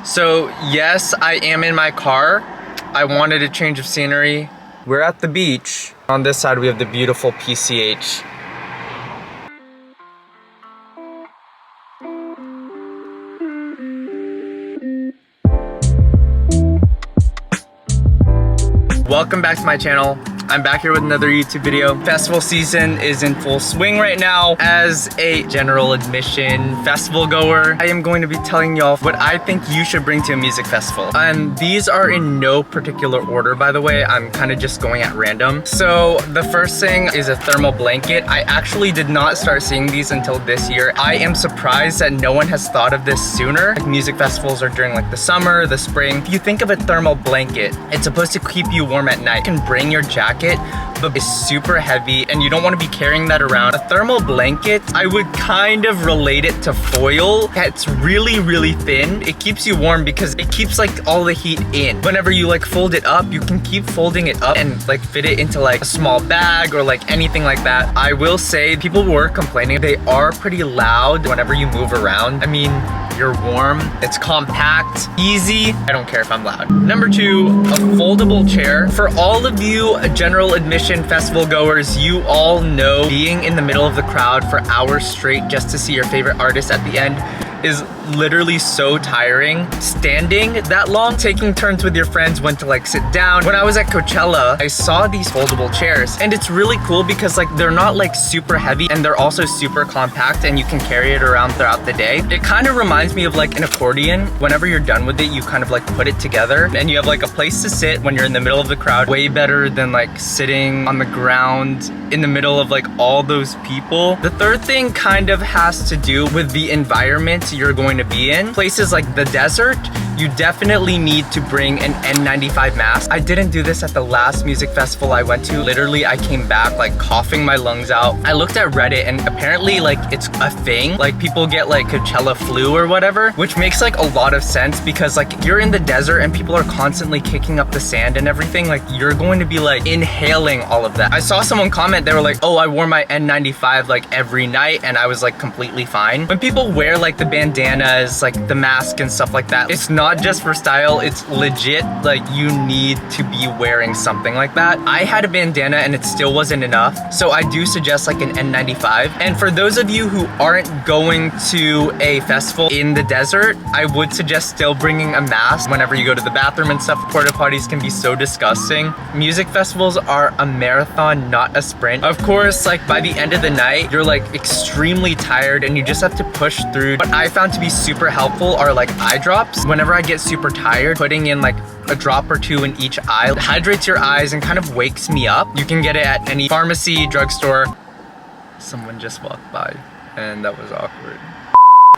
So yes, I am in my car. I wanted a change of scenery. We're at the beach. On this side we have the beautiful PCH. Welcome back to my channel. I'm back here with another YouTube video. Festival season is in full swing right now. As a general admission festival goer, I am going to be telling y'all what I think you should bring to a music festival. And these are in no particular order, by the way. I'm kind of just going at random. So the first thing is a thermal blanket. I actually did not start seeing these until this year. I am surprised that no one has thought of this sooner. Like, music festivals are during like the summer, the spring. If you think of a thermal blanket, it's supposed to keep you warm at night. You can bring your jacket, but it's super heavy and you don't want to be carrying that around. A thermal blanket, I would kind of relate it to foil. It's really, really thin. It keeps you warm because it keeps like all the heat in. Whenever you like fold it up, you can keep folding it up and like fit it into like a small bag or like anything like that. I will say people were complaining. They are pretty loud whenever you move around. I mean, you're warm, it's compact, easy. I don't care if I'm loud. Number two, a foldable chair. For all of you general admission festival goers, you all know being in the middle of the crowd for hours straight just to see your favorite artist at the end is literally so tiring. Standing that long, taking turns with your friends when to like sit down. When I was at Coachella, I saw these foldable chairs and it's really cool because like they're not like super heavy and they're also super compact and you can carry it around throughout the day. It kind of reminds me of like an accordion. Whenever you're done with it, you kind of like put it together and you have like a place to sit when you're in the middle of the crowd. Way better than like sitting on the ground in the middle of like all those people. The third thing kind of has to do with the environment you're going to be in. Places like the desert, you definitely need to bring an N95 mask. I didn't do this at the last music festival I went to. Literally, I came back like coughing my lungs out. I looked at Reddit and apparently like it's a thing. Like people get like Coachella flu or whatever, which makes like a lot of sense because like you're in the desert and people are constantly kicking up the sand and everything. Like you're going to be like inhaling all of that. I saw someone comment, they were like, oh, I wore my N95 like every night and I was like completely fine. When people wear like the bandanas, like the mask and stuff like that, it's not just for style, it's legit. Like you need to be wearing something like that. I had a bandana and it still wasn't enough, so I do suggest like an N95. And for those of you who aren't going to a festival in the desert, I would suggest still bringing a mask whenever you go to the bathroom and stuff. Porta potties can be so disgusting. Music festivals are a marathon, not a sprint. Of course, like by the end of the night, you're like extremely tired and you just have to push through. What I found to be super helpful are like eye drops. Whenever I get super tired, putting in like a drop or two in each eye hydrates your eyes and kind of wakes me up. You can get it at any pharmacy, drugstore. Someone just walked by and that was awkward.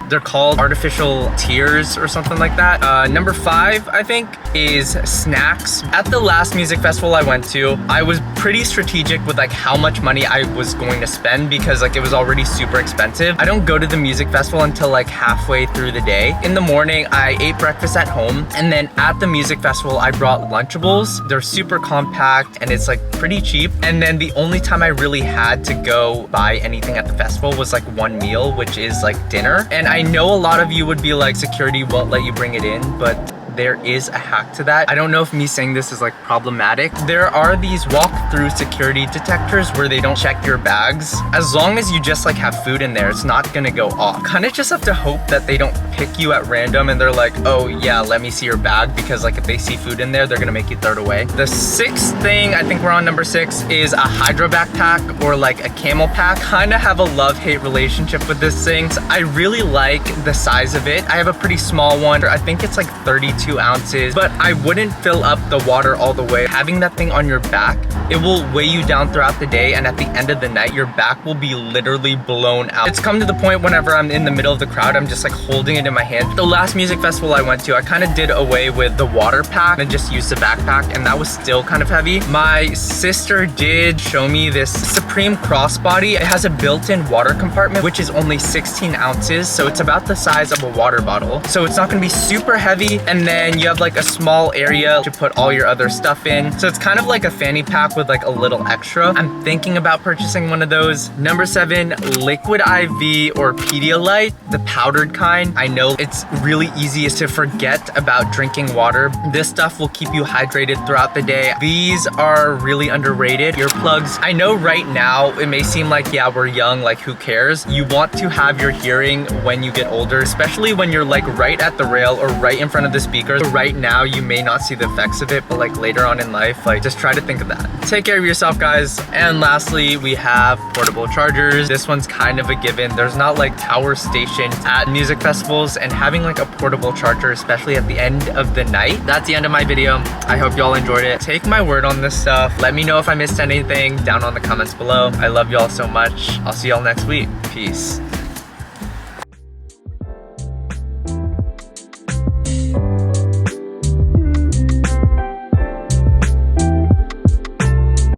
They're called artificial tears or something like that. Number 5, I think, is snacks. At the last music festival I went to, I was pretty strategic with like how much money I was going to spend because like it was already super expensive. I don't go to the music festival until like halfway through the day. In the morning, I ate breakfast at home, and then at the music festival, I brought Lunchables. They're super compact and it's like pretty cheap. And then the only time I really had to go buy anything at the festival was like one meal, which is like dinner. And I know a lot of you would be like, security won't let you bring it in, but there is a hack to that. I don't know if me saying this is like problematic. There are these walk-through security detectors where they don't check your bags. As long as you just like have food in there, it's not gonna go off. Kind of just have to hope that they don't pick you at random and they're like, oh yeah, let me see your bag, because like if they see food in there, they're gonna make you throw it away. The 6th thing, I think we're on number 6, is a HydroBak pack or like a CamelBak. Kind of have a love-hate relationship with this thing. So I really like the size of it. I have a pretty small one. I think it's like 32 ounces, but I wouldn't fill up the water all the way. Having that thing on your back, it will weigh you down throughout the day, and at the end of the night, your back will be literally blown out. It's come to the point whenever I'm in the middle of the crowd, I'm just like holding it in my hand. The last music festival I went to, I kind of did away with the water pack and just used the backpack, and that was still kind of heavy. My sister did show me this Supreme crossbody. It has a built-in water compartment, which is only 16 ounces, so it's about the size of a water bottle. So it's not gonna be super heavy, and then you have like a small area to put all your other stuff in. So it's kind of like a fanny pack with like a little extra. I'm thinking about purchasing one of those. Number 7, liquid IV or Pedialyte, the powdered kind. I know know it's really easy to forget about drinking water. This stuff will keep you hydrated throughout the day. These are really underrated. Earplugs. I know right now it may seem like, yeah, we're young, like who cares? You want to have your hearing when you get older, especially when you're like right at the rail or right in front of the speakers. Right now, you may not see the effects of it, but like later on in life, like just try to think of that. Take care of yourself, guys. And lastly, we have portable chargers. This one's kind of a given. There's not like power stations at music festivals, and having like a portable charger, especially at the end of the night. That's the end of my video. I hope y'all enjoyed it. Take my word on this stuff. Let me know if I missed anything down on the comments below. I love y'all so much. I'll see y'all next week. Peace.